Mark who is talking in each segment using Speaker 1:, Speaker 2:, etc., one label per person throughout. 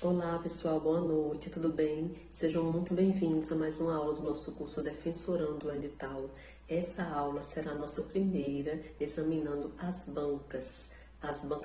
Speaker 1: Olá pessoal, boa noite, tudo bem? Sejam muito bem-vindos a mais uma aula do nosso curso Defensorando o Edital. Essa aula será a nossa primeira examinando as bancas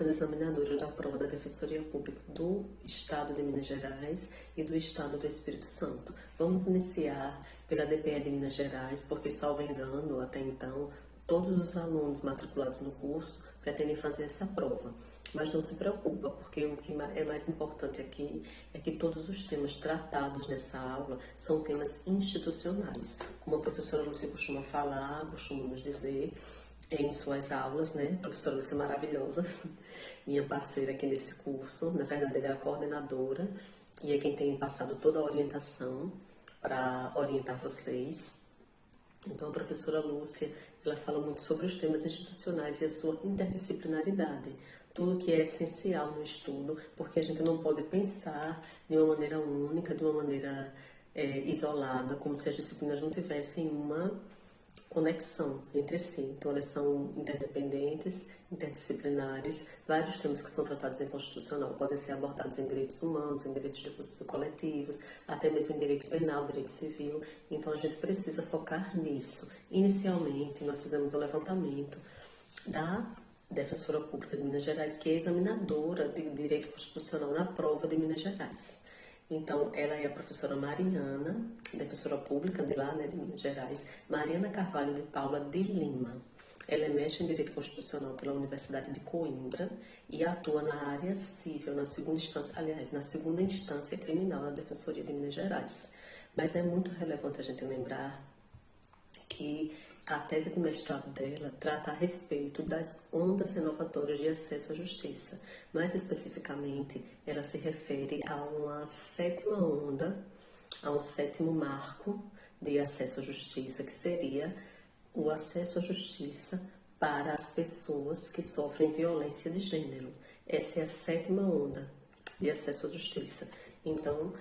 Speaker 1: examinadoras da prova da Defensoria Pública do Estado de Minas Gerais e do Estado do Espírito Santo. Vamos iniciar pela DPE de Minas Gerais, porque, salvo engano, até então, todos os alunos matriculados no curso pretendem fazer essa prova. Mas não se preocupa, porque o que é mais importante aqui é que todos os temas tratados nessa aula são temas institucionais. Como a professora Lúcia costuma falar, costuma nos dizer em suas aulas, né? A professora Lúcia é maravilhosa, minha parceira aqui nesse curso. Na verdade, ela é a coordenadora e é quem tem passado toda a orientação para orientar vocês. Então, a professora Lúcia, ela fala muito sobre os temas institucionais e a sua interdisciplinaridade, tudo que é essencial no estudo, porque a gente não pode pensar de uma maneira única, de uma maneira isolada, como se as disciplinas não tivessem uma conexão entre si. Então, elas são interdependentes, interdisciplinares. Vários temas que são tratados em constitucional podem ser abordados em direitos humanos, em direitos de coletivos, até mesmo em direito penal, direito civil. Então, a gente precisa focar nisso. Inicialmente, nós fizemos um levantamento da Defensora Pública de Minas Gerais, que é examinadora de direito constitucional na prova de Minas Gerais. Então, ela é a professora Mariana, defensora pública de lá, né, de Minas Gerais, Mariana Carvalho de Paula de Lima. Ela é mestre em Direito Constitucional pela Universidade de Coimbra e atua na área civil, na segunda instância, aliás, na segunda instância criminal da Defensoria de Minas Gerais. Mas é muito relevante a gente lembrar que a tese de mestrado dela trata a respeito das ondas renovatórias de acesso à justiça. Mais especificamente, ela se refere a uma sétima onda, a um sétimo marco de acesso à justiça, que seria o acesso à justiça para as pessoas que sofrem violência de gênero. Essa é a sétima onda de acesso à justiça. Então,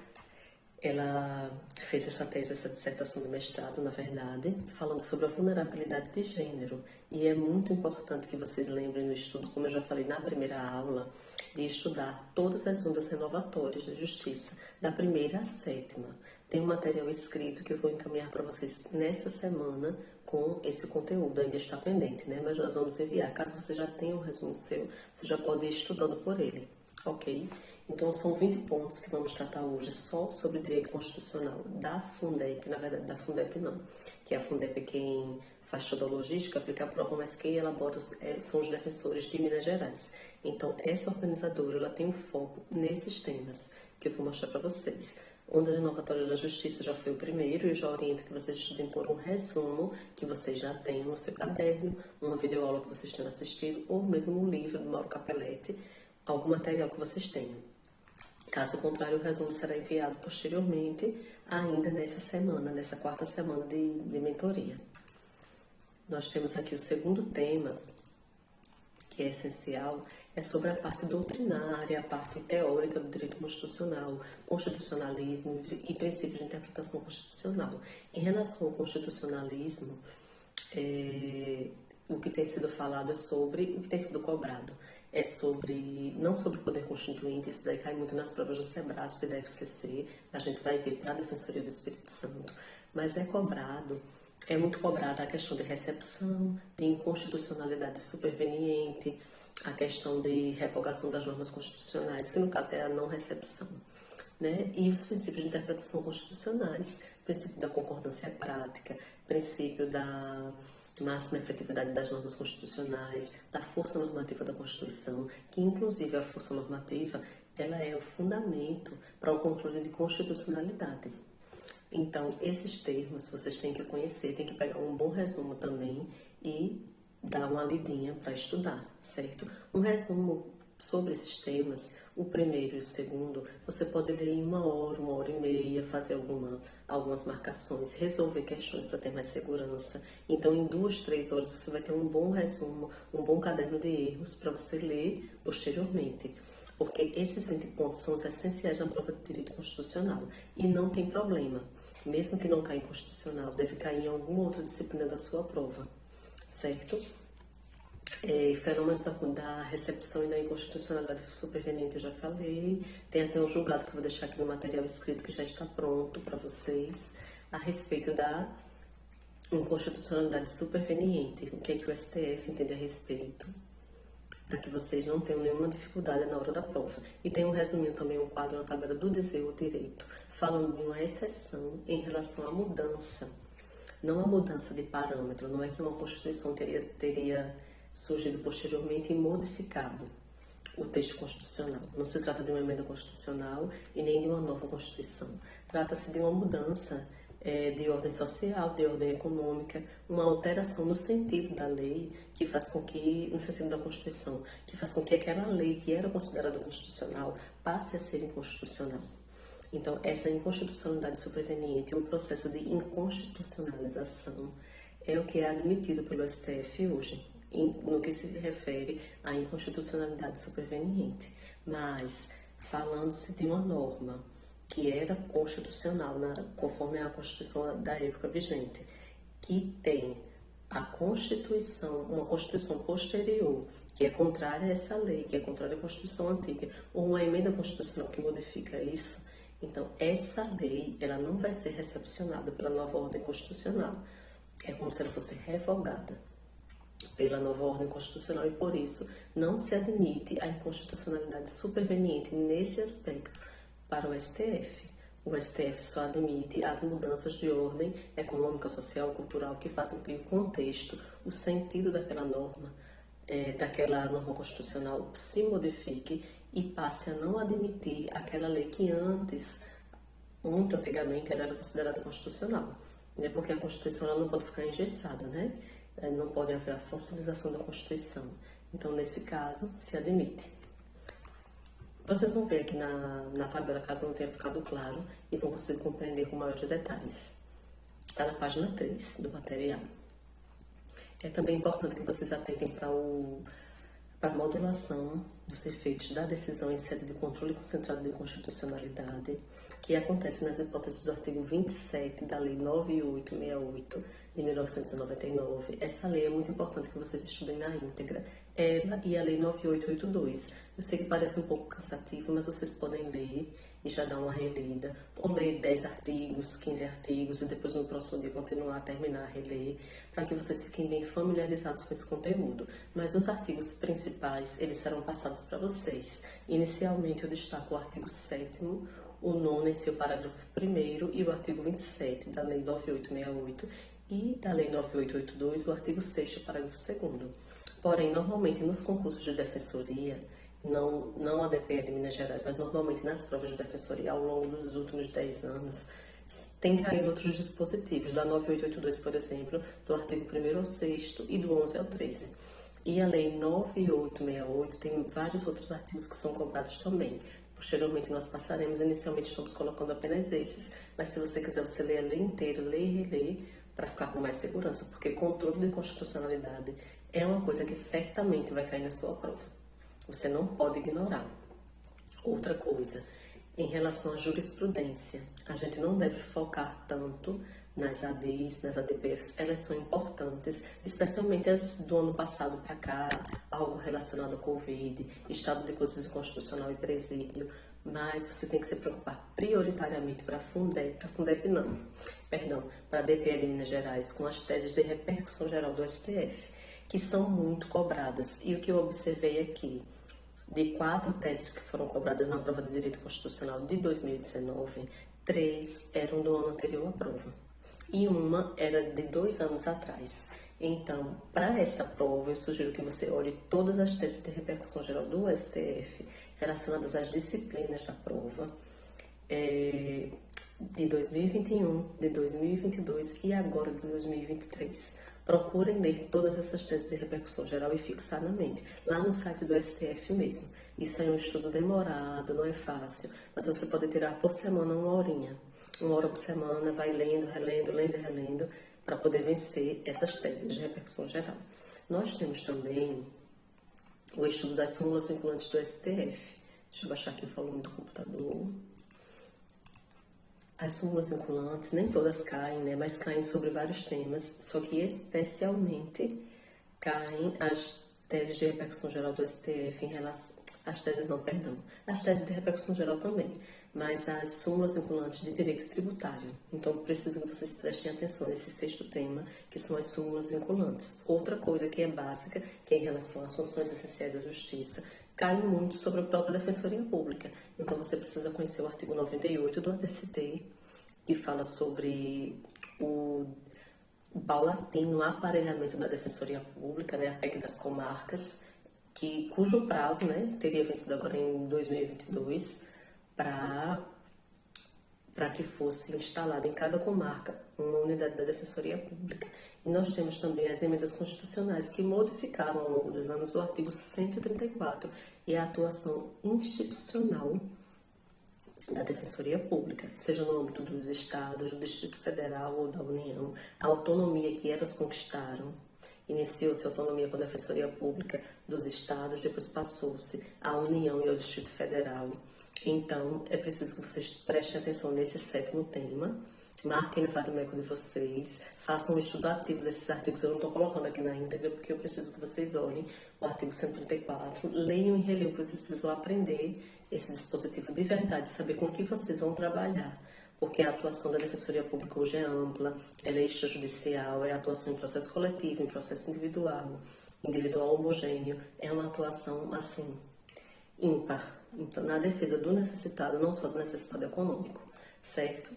Speaker 1: ela fez essa tese, essa dissertação de mestrado, na verdade, falando sobre a vulnerabilidade de gênero. E é muito importante que vocês lembrem no estudo, como eu já falei na primeira aula, de estudar todas as ondas renovatórias da justiça, da primeira à sétima. Tem um material escrito que eu vou encaminhar para vocês nessa semana com esse conteúdo. Ainda está pendente, né? Mas nós vamos enviar. Caso você já tenha um resumo seu, você já pode ir estudando por ele, ok? Então, são 20 pontos que vamos tratar hoje só sobre direito constitucional da Fundep, na verdade, da Fundep não, que a Fundep é quem faz toda a logística, aplica a prova, mas quem elabora são os defensores de Minas Gerais. Então, essa organizadora, ela tem um foco nesses temas que eu vou mostrar para vocês. Ondas renovatórias da Justiça já foi o primeiro, e eu já oriento que vocês estudem por um resumo que vocês já tenham no seu caderno, uma videoaula que vocês tenham assistido, ou mesmo um livro do Mauro Capelletti, algum material que vocês tenham. Caso contrário, o resumo será enviado posteriormente, ainda nessa semana, nessa quarta semana de mentoria. Nós temos aqui o segundo tema, que é essencial, é sobre a parte doutrinária, a parte teórica do direito constitucional, constitucionalismo e princípios de interpretação constitucional. Em relação ao constitucionalismo, o que tem sido falado é sobre o que tem sido cobrado. É sobre, não sobre o poder constituinte, isso daí cai muito nas provas do SEBRASP e da FCC, a gente vai ver para a Defensoria do Espírito Santo, mas é muito cobrada a questão de recepção, de inconstitucionalidade superveniente, a questão de revogação das normas constitucionais, que no caso é a não recepção, né? E os princípios de interpretação constitucionais, princípio da concordância prática, princípio da máxima efetividade das normas constitucionais, da força normativa da Constituição, que inclusive a força normativa, ela é o fundamento para o controle de constitucionalidade. Então, esses termos vocês têm que conhecer, têm que pegar um bom resumo também e dar uma lidinha para estudar, certo? Um resumo sobre esses temas, o primeiro e o segundo, você pode ler em uma hora e meia, fazer algumas marcações, resolver questões para ter mais segurança. Então, em 2, 3 horas, você vai ter um bom resumo, um bom caderno de erros para você ler posteriormente. Porque esses 20 pontos são os essenciais na prova de direito constitucional. E não tem problema, mesmo que não caia em constitucional, deve cair em alguma outra disciplina da sua prova, certo? Fenômeno da recepção e da inconstitucionalidade superveniente, eu já falei. Tem até um julgado que eu vou deixar aqui no material escrito que já está pronto para vocês, a respeito da inconstitucionalidade superveniente. O que é que o STF entende a respeito? Para que vocês não tenham nenhuma dificuldade na hora da prova. E tem um resuminho também, um quadro na tabela do dizer o direito, falando de uma exceção em relação à mudança. Não a mudança de parâmetro, não é que uma Constituição teria surgido posteriormente e modificado o texto constitucional. Não se trata de uma emenda constitucional e nem de uma nova Constituição. Trata-se de uma mudança de ordem social, de ordem econômica, uma alteração no sentido da lei, que faz com que, no sentido da Constituição, que faz com que aquela lei que era considerada constitucional passe a ser inconstitucional. Então, essa inconstitucionalidade superveniente, o processo de inconstitucionalização, é o que é admitido pelo STF hoje, no que se refere à inconstitucionalidade superveniente. Mas, falando-se de uma norma que era constitucional, conforme a Constituição da época vigente, que tem a Constituição, uma Constituição posterior, que é contrária a essa lei, que é contrária à Constituição antiga, ou uma emenda constitucional que modifica isso, então essa lei ela não vai ser recepcionada pela nova ordem constitucional. É como se ela fosse revogada pela nova ordem constitucional e por isso não se admite a inconstitucionalidade superveniente nesse aspecto para o STF. O STF só admite as mudanças de ordem econômica, social, cultural que fazem com que o contexto, o sentido daquela norma constitucional se modifique e passe a não admitir aquela lei que antes, muito antigamente, era considerada constitucional. Porque a Constituição ela não pode ficar engessada, né? Não pode haver a fossilização da Constituição. Então, nesse caso, se admite. Vocês vão ver aqui na tabela, caso não tenha ficado claro, e vão conseguir compreender com maiores detalhes. Está na página 3 do material. É também importante que vocês atentem para a modulação dos efeitos da decisão em sede de controle concentrado de constitucionalidade, que acontece nas hipóteses do artigo 27 da Lei 9868 de 1999. Essa lei é muito importante que vocês estudem na íntegra. Ela e a Lei 9882. Eu sei que parece um pouco cansativo, mas vocês podem ler e já dar uma relida, ou ler 10 artigos, 15 artigos, e depois no próximo dia continuar a terminar a reler, para que vocês fiquem bem familiarizados com esse conteúdo. Mas os artigos principais, eles serão passados para vocês. Inicialmente eu destaco o artigo 7º, o 9º em seu parágrafo 1º e o artigo 27 da Lei 9868 e da Lei 9882, o artigo 6º, parágrafo 2º. Porém, normalmente nos concursos de defensoria, não a DPE de Minas Gerais, mas normalmente nas provas de defensoria ao longo dos últimos 10 anos, tem caído outros dispositivos, da 9882, por exemplo, do artigo 1º ao 6º e do 11 ao 13. E a Lei 9868 tem vários outros artigos que são cobrados também. Posteriormente nós passaremos, inicialmente estamos colocando apenas esses, mas se você quiser, você lê a lei inteira, lê e relê, para ficar com mais segurança, porque controle de constitucionalidade é uma coisa que certamente vai cair na sua prova. Você não pode ignorar. Outra coisa, em relação à jurisprudência, a gente não deve focar tanto nas ADs, nas ADPFs, elas são importantes, especialmente as do ano passado para cá, algo relacionado ao Covid, estado de coisas inconstitucional e presídio, mas você tem que se preocupar prioritariamente para a para a DPE de Minas Gerais, com as teses de repercussão geral do STF, que são muito cobradas. E o que eu observei aqui, de 4 teses que foram cobradas na prova de Direito Constitucional de 2019, 3 eram do ano anterior à prova. E uma era de 2 anos atrás. Então, para essa prova, eu sugiro que você olhe todas as teses de repercussão geral do STF relacionadas às disciplinas da prova de 2021, de 2022 e agora de 2023. Procurem ler todas essas teses de repercussão geral e fixar na mente, lá no site do STF mesmo. Isso é um estudo demorado, não é fácil, mas você pode tirar por semana uma horinha. 1 hora por semana, vai lendo, relendo, lendo e relendo, para poder vencer essas teses de repercussão geral. Nós temos também o estudo das súmulas vinculantes do STF. Deixa eu baixar aqui o volume do computador. As súmulas vinculantes, nem todas caem, né? Mas caem sobre vários temas, só que especialmente caem as teses de repercussão geral do STF em relação... As teses não, perdão. As teses de repercussão geral também, mas as súmulas vinculantes de direito tributário. Então, preciso que vocês prestem atenção nesse sexto tema, que são as súmulas vinculantes. Outra coisa que é básica, que é em relação às funções essenciais da Justiça, cai muito sobre a própria Defensoria Pública. Então, você precisa conhecer o artigo 98 do ADCT, que fala sobre o paulatino aparelhamento da Defensoria Pública, né, a PEC das comarcas, cujo prazo, né, teria vencido agora em 2022, para que fosse instalada em cada comarca uma unidade da Defensoria Pública. E nós temos também as emendas constitucionais que modificaram ao longo dos anos o artigo 134 e a atuação institucional da Defensoria Pública, seja no âmbito dos estados, do Distrito Federal ou da União, a autonomia que elas conquistaram. Iniciou-se a autonomia com a Defensoria Pública dos estados, depois passou-se à União e ao Distrito Federal. Então, é preciso que vocês prestem atenção nesse sétimo tema, marquem no vade-mecum de vocês, façam um estudo ativo desses artigos. Eu não estou colocando aqui na íntegra, porque eu preciso que vocês olhem o artigo 134, leiam e releiam, porque vocês precisam aprender esse dispositivo de verdade, saber com que vocês vão trabalhar. Porque a atuação da Defensoria Pública hoje é ampla, ela é extrajudicial, é atuação em processo coletivo, em processo individual homogêneo, é uma atuação, assim, ímpar. Então, na defesa do necessitado, não só do necessitado econômico, certo?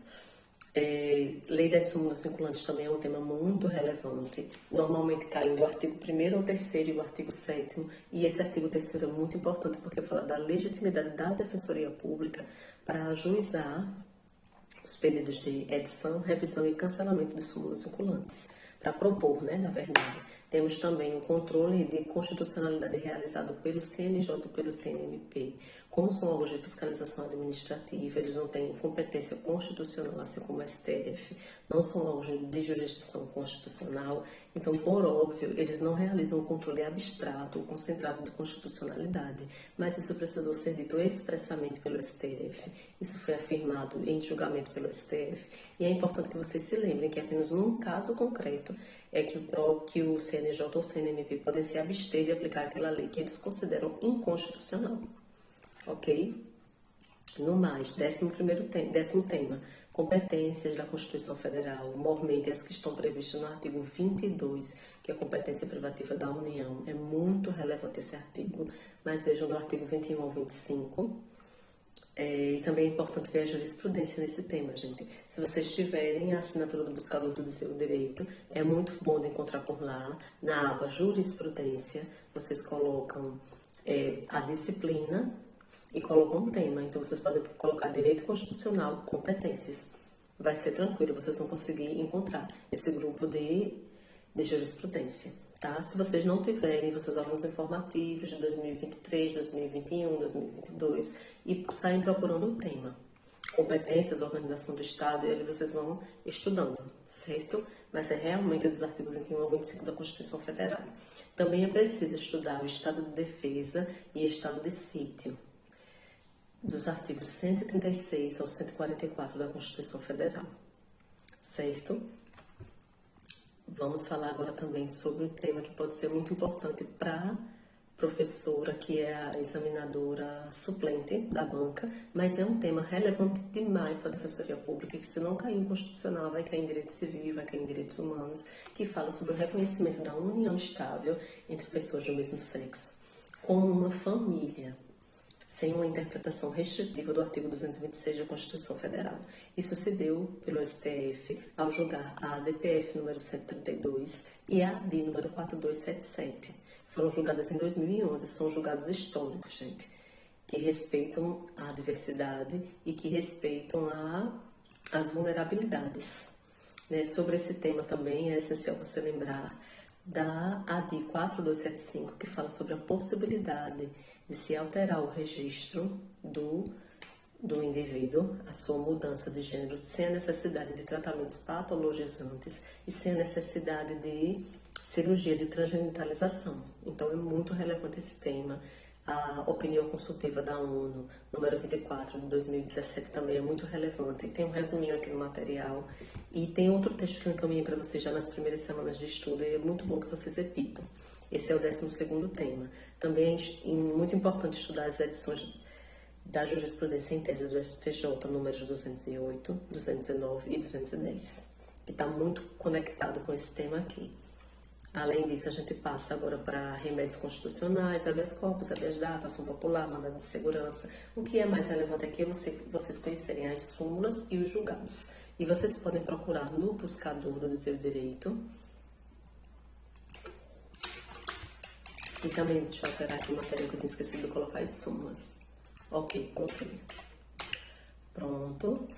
Speaker 1: Lei das súmulas vinculantes também é um tema muito relevante. Normalmente cai do artigo 1º ao 3º e o artigo 7º, e esse artigo 3º é muito importante porque fala da legitimidade da Defensoria Pública para ajuizar os pedidos de edição, revisão e cancelamento de súmulas vinculantes, para propor, né, na verdade. Temos também o controle de constitucionalidade realizado pelo CNJ e pelo CNMP. Como são órgãos de fiscalização administrativa, eles não têm competência constitucional, assim como o STF, não são órgãos de jurisdição constitucional, então, por óbvio, eles não realizam um controle abstrato ou concentrado de constitucionalidade, mas isso precisou ser dito expressamente pelo STF, isso foi afirmado em julgamento pelo STF, e é importante que vocês se lembrem que apenas num caso concreto é que o CNJ ou o CNMP podem se abster de aplicar aquela lei que eles consideram inconstitucional. Ok? No mais, décimo tema, competências da Constituição Federal, mormente as que estão previstas no artigo 22, que é a competência privativa da União. É muito relevante esse artigo, mas vejam do artigo 21 ao 25. E também é importante ver a jurisprudência nesse tema, gente. Se vocês tiverem a assinatura do Buscador do Seu Direito, é muito bom de encontrar por lá, na aba Jurisprudência, vocês colocam a disciplina e colocam um tema. Então, vocês podem colocar Direito Constitucional, Competências. Vai ser tranquilo, vocês vão conseguir encontrar esse grupo de jurisprudência. Tá? Se vocês não tiverem, vocês olham os informativos de 2023, 2021, 2022 e saem procurando o tema. Competências, organização do Estado, e ali vocês vão estudando, certo? Mas é realmente dos artigos 21 ao 25 da Constituição Federal. Também é preciso estudar o Estado de Defesa e Estado de Sítio, dos artigos 136 ao 144 da Constituição Federal, certo? Vamos falar agora também sobre um tema que pode ser muito importante para a professora, que é a examinadora suplente da banca, mas é um tema relevante demais para a Defensoria Pública, que se não cair em constitucional, vai cair em direito civil, vai cair em direitos humanos, que fala sobre o reconhecimento da união estável entre pessoas do mesmo sexo, como uma família, sem uma interpretação restritiva do artigo 226 da Constituição Federal. Isso se deu pelo STF ao julgar a ADPF número 132 e a ADI número 4277. Foram julgadas em 2011, são julgados históricos, gente, que respeitam a diversidade e que respeitam as vulnerabilidades. Né? Sobre esse tema também é essencial você lembrar da ADI 4275, que fala sobre a possibilidade de se alterar o registro do indivíduo, a sua mudança de gênero, sem a necessidade de tratamentos patologizantes e sem a necessidade de cirurgia de transgenitalização. Então, é muito relevante esse tema. A opinião consultiva da ONU, número 24, de 2017, também é muito relevante. Tem um resuminho aqui no material. E tem outro texto que eu encaminhei para vocês já nas primeiras semanas de estudo, e é muito bom que vocês repitam. Esse é o 12º tema. Também é muito importante estudar as edições da jurisprudência em teses do STJ, números 208, 209 e 210, que está muito conectado com esse tema aqui. Além disso, a gente passa agora para remédios constitucionais, habeas corpus, habeas data, ação popular, mandado de segurança. O que é mais relevante aqui é vocês conhecerem as súmulas e os julgados. E vocês podem procurar no buscador do Dizer o Direito. E também, deixa eu alterar aqui o material que eu tinha esquecido de colocar as súmulas. Ok, coloquei. Pronto.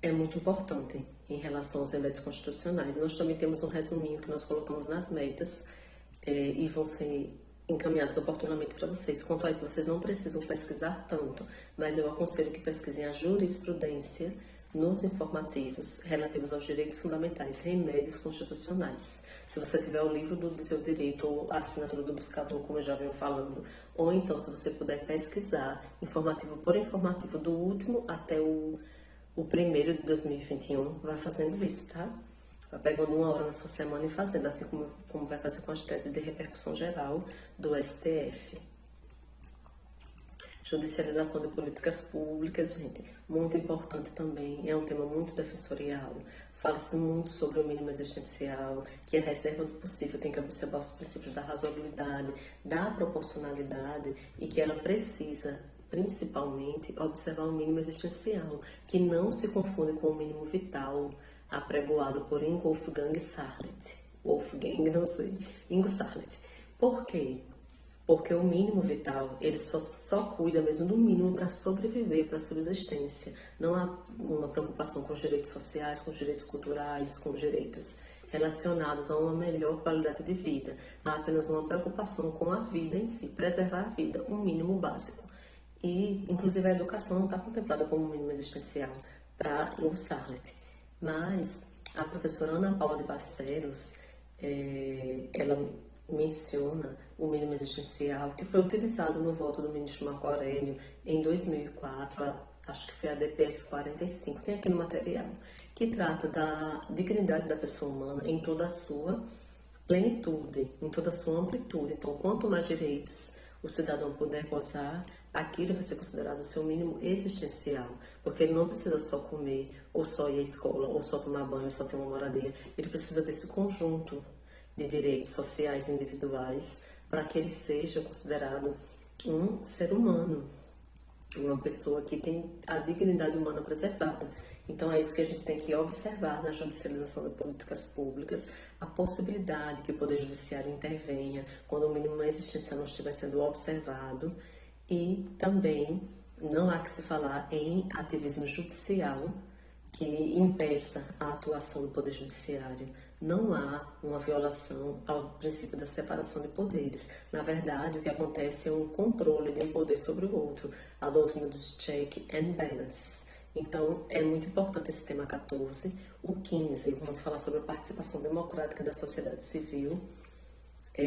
Speaker 1: É muito importante em relação aos remédios constitucionais. Nós também temos um resuminho que nós colocamos nas metas e vão ser encaminhados oportunamente para vocês. Quanto a isso, vocês não precisam pesquisar tanto, mas eu aconselho que pesquisem a jurisprudência nos informativos relativos aos direitos fundamentais, remédios constitucionais. Se você tiver o livro do Dizer o Direito ou a assinatura do buscador, como eu já venho falando, ou então se você puder pesquisar informativo por informativo do último até o primeiro de 2021, vai fazendo isso, tá? Vai pegando uma hora na sua semana e fazendo, assim como vai fazer com as teses de repercussão geral do STF. Judicialização de políticas públicas, gente, muito importante também, é um tema muito defensorial. Fala-se muito sobre o mínimo existencial, que a reserva do possível tem que observar os princípios da razoabilidade, da proporcionalidade e que ela precisa principalmente observar o mínimo existencial, que não se confunde com o mínimo vital, apregoado por Wolfgang Sarlet. Wolfgang, não sei, Ingo Sarlet. Por quê? Porque o mínimo vital, ele só cuida mesmo do mínimo para sobreviver, para a subsistência. Não há uma preocupação com os direitos sociais, com os direitos culturais, com os direitos relacionados a uma melhor qualidade de vida. Há apenas uma preocupação com a vida em si, preservar a vida, um mínimo básico. E, inclusive, a educação não está contemplada como um mínimo existencial para o Sarlet. Mas a professora Ana Paula de Barcelos, ela menciona o mínimo existencial que foi utilizado no voto do ministro Marco Aurélio em 2004, acho que foi a DPF 45, tem aqui no material, que trata da dignidade da pessoa humana em toda a sua plenitude, em toda a sua amplitude. Então, quanto mais direitos o cidadão puder gozar, aquilo vai ser considerado o seu mínimo existencial, porque ele não precisa só comer, ou só ir à escola, ou só tomar banho, ou só ter uma moradia. Ele precisa desse conjunto de direitos sociais individuais para que ele seja considerado um ser humano, uma pessoa que tem a dignidade humana preservada. Então é isso que a gente tem que observar na judicialização de políticas públicas, a possibilidade que o Poder Judiciário intervenha quando o mínimo existencial não estiver sendo observado, e também não há que se falar em ativismo judicial que impeça a atuação do Poder Judiciário. Não há uma violação ao princípio da separação de poderes. Na verdade, o que acontece é um controle de um poder sobre o outro, a doutrina dos check and balances. Então, é muito importante esse tema 14. O 15, vamos falar sobre a participação democrática da sociedade civil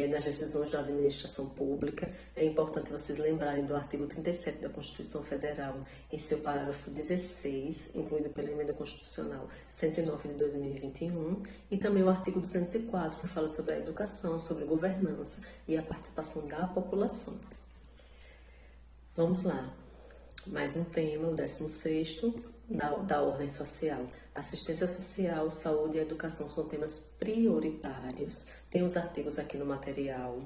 Speaker 1: nas decisões da administração pública. É importante vocês lembrarem do artigo 37 da Constituição Federal, em seu parágrafo 16, incluído pela Emenda Constitucional 109 de 2021, e também o artigo 204, que fala sobre a educação, sobre governança e a participação da população. Vamos lá. Mais um tema, o 16º, da ordem social. Assistência social, saúde e educação são temas prioritários. Tem os artigos aqui no material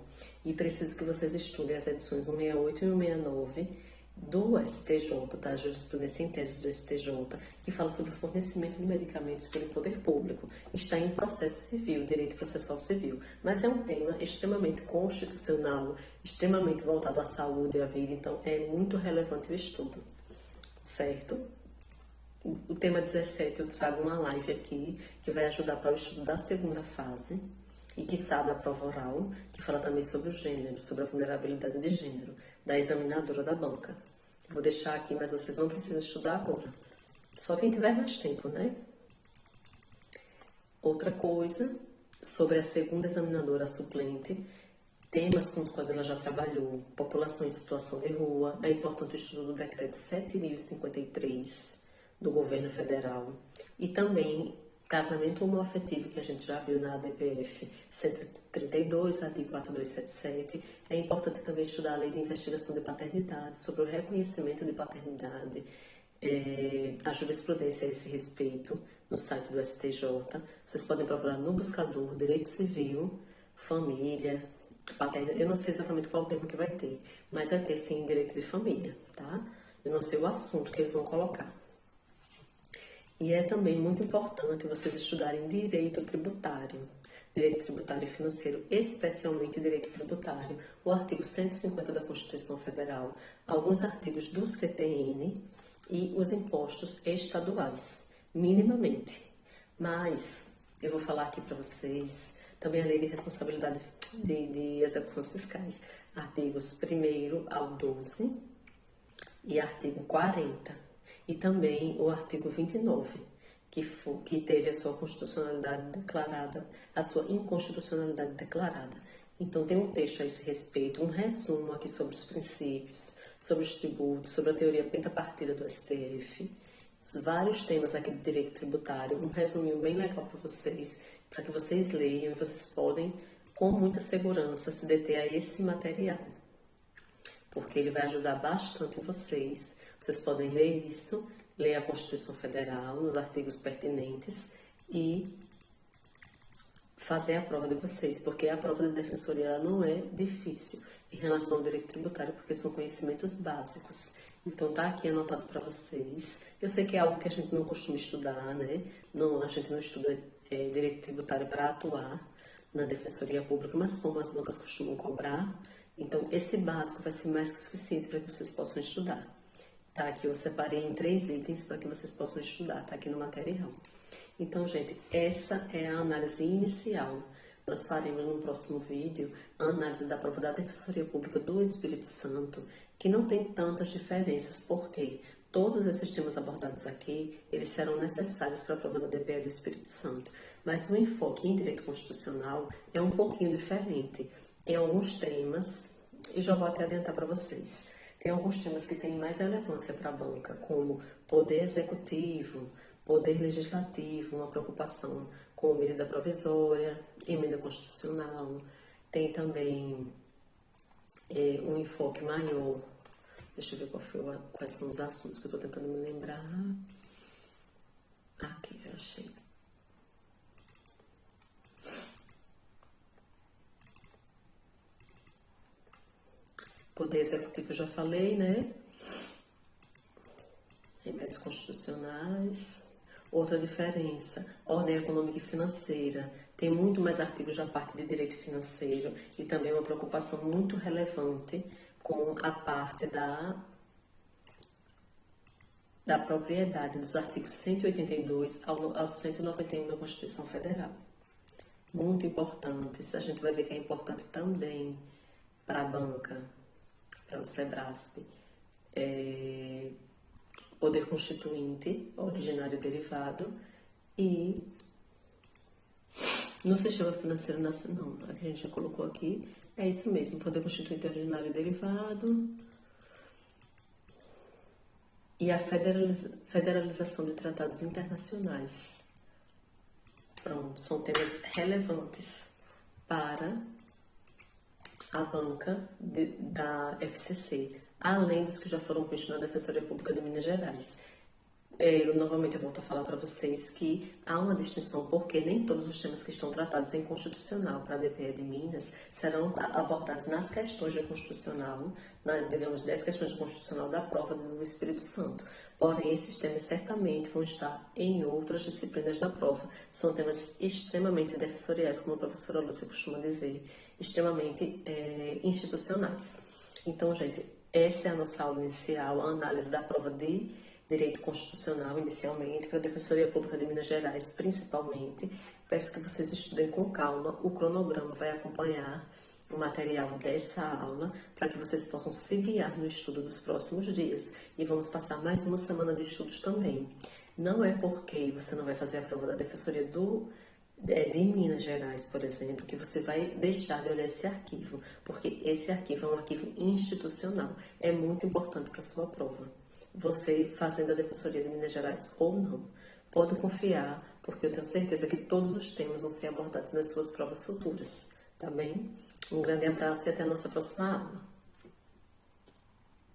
Speaker 1: e preciso que vocês estudem as edições 168 e 169 do STJ, da jurisprudência em teses do STJ, que fala sobre o fornecimento de medicamentos pelo poder público. Está em processo civil, direito processual civil, mas é um tema extremamente constitucional, extremamente voltado à saúde e à vida, então é muito relevante o estudo, certo? O tema 17 eu trago uma live aqui que vai ajudar para o estudo da segunda fase e quiçá da prova oral, que fala também sobre o gênero, sobre a vulnerabilidade de gênero, da examinadora da banca. Eu vou deixar aqui, mas vocês não precisam estudar agora. Só quem tiver mais tempo, né? Outra coisa, sobre a segunda examinadora suplente, temas com os quais ela já trabalhou, população em situação de rua, é importante o estudo do decreto 7.053 do governo federal, e também casamento homoafetivo, que a gente já viu na DPF 132, artigo 4277. É importante também estudar a lei de investigação de paternidade, sobre o reconhecimento de paternidade, a jurisprudência a esse respeito, no site do STJ. Vocês podem procurar no buscador Direito Civil, Família, Paternidade. Eu não sei exatamente qual o termo que vai ter, mas vai ter sim Direito de Família, tá? Eu não sei o assunto que eles vão colocar. E é também muito importante vocês estudarem direito tributário e financeiro, especialmente direito tributário, o artigo 150 da Constituição Federal, alguns artigos do CTN e os impostos estaduais, minimamente. Mas eu vou falar aqui para vocês também a lei de responsabilidade de execuções fiscais, artigos 1º ao 12 e artigo 40, e também o artigo 29, que teve a sua constitucionalidade declarada, a sua inconstitucionalidade declarada. Então tem um texto a esse respeito, um resumo aqui sobre os princípios, sobre os tributos, sobre a teoria pentapartida do STF, vários temas aqui de direito tributário, um resuminho bem legal para que vocês leiam e vocês podem, com muita segurança, se deter a esse material, porque ele vai ajudar bastante vocês. Vocês podem ler isso, ler a Constituição Federal, nos artigos pertinentes e fazer a prova de vocês, porque a prova da defensoria ela não é difícil em relação ao direito tributário, porque são conhecimentos básicos. Então tá aqui anotado para vocês. Eu sei que é algo que a gente não costuma estudar, né? Não, a gente não estuda direito tributário para atuar na defensoria pública, mas como as bancas costumam cobrar, então esse básico vai ser mais que suficiente para que vocês possam estudar. Tá? Aqui eu separei em 3 itens para que vocês possam estudar, tá aqui no material. Então, gente, essa é a análise inicial. Nós faremos no próximo vídeo a análise da prova da Defensoria Pública do Espírito Santo, que não tem tantas diferenças, porque todos esses temas abordados aqui, eles serão necessários para a prova da DPE do Espírito Santo. Mas o enfoque em direito constitucional é um pouquinho diferente. Tem alguns temas, e já vou até adiantar para vocês, tem alguns temas que têm mais relevância para a banca, como poder executivo, poder legislativo, uma preocupação com medida provisória, emenda constitucional. Tem também um enfoque maior. Deixa eu ver quais são os assuntos que eu estou tentando me lembrar. Aqui, já achei. Poder executivo eu já falei, né? Remédios constitucionais. Outra diferença, ordem econômica e financeira. Tem muito mais artigos da parte de direito financeiro e também uma preocupação muito relevante com a parte da propriedade, dos artigos 182 ao 191 da Constituição Federal. Muito importantes. A gente vai ver que é importante também para a banca, para o SEBRASP, poder constituinte, originário derivado, e no sistema financeiro nacional, a que a gente já colocou aqui, é isso mesmo, poder constituinte, originário derivado, e a federalização de tratados internacionais. Pronto, são temas relevantes para a banca da FCC, além dos que já foram vistos na Defensoria Pública de Minas Gerais. Novamente eu volto a falar para vocês que há uma distinção, porque nem todos os temas que estão tratados em constitucional para a DPE de Minas serão abordados nas questões de constitucional, digamos, 10 questões de constitucional da prova do Espírito Santo. Porém, esses temas certamente vão estar em outras disciplinas da prova. São temas extremamente defensoriais, como a professora Lúcia costuma dizer, extremamente institucionais. Então, gente, essa é a nossa aula inicial, a análise da prova de Direito Constitucional, inicialmente, para a Defensoria Pública de Minas Gerais, principalmente. Peço que vocês estudem com calma, o cronograma vai acompanhar o material dessa aula, para que vocês possam se guiar no estudo dos próximos dias. E vamos passar mais uma semana de estudos também. Não é porque você não vai fazer a prova da Defensoria de Minas Gerais, por exemplo, que você vai deixar de olhar esse arquivo, porque esse arquivo é um arquivo institucional, é muito importante para a sua prova. Você fazendo a Defensoria de Minas Gerais ou não, pode confiar, porque eu tenho certeza que todos os temas vão ser abordados nas suas provas futuras, tá bem? Um grande abraço e até a nossa próxima aula.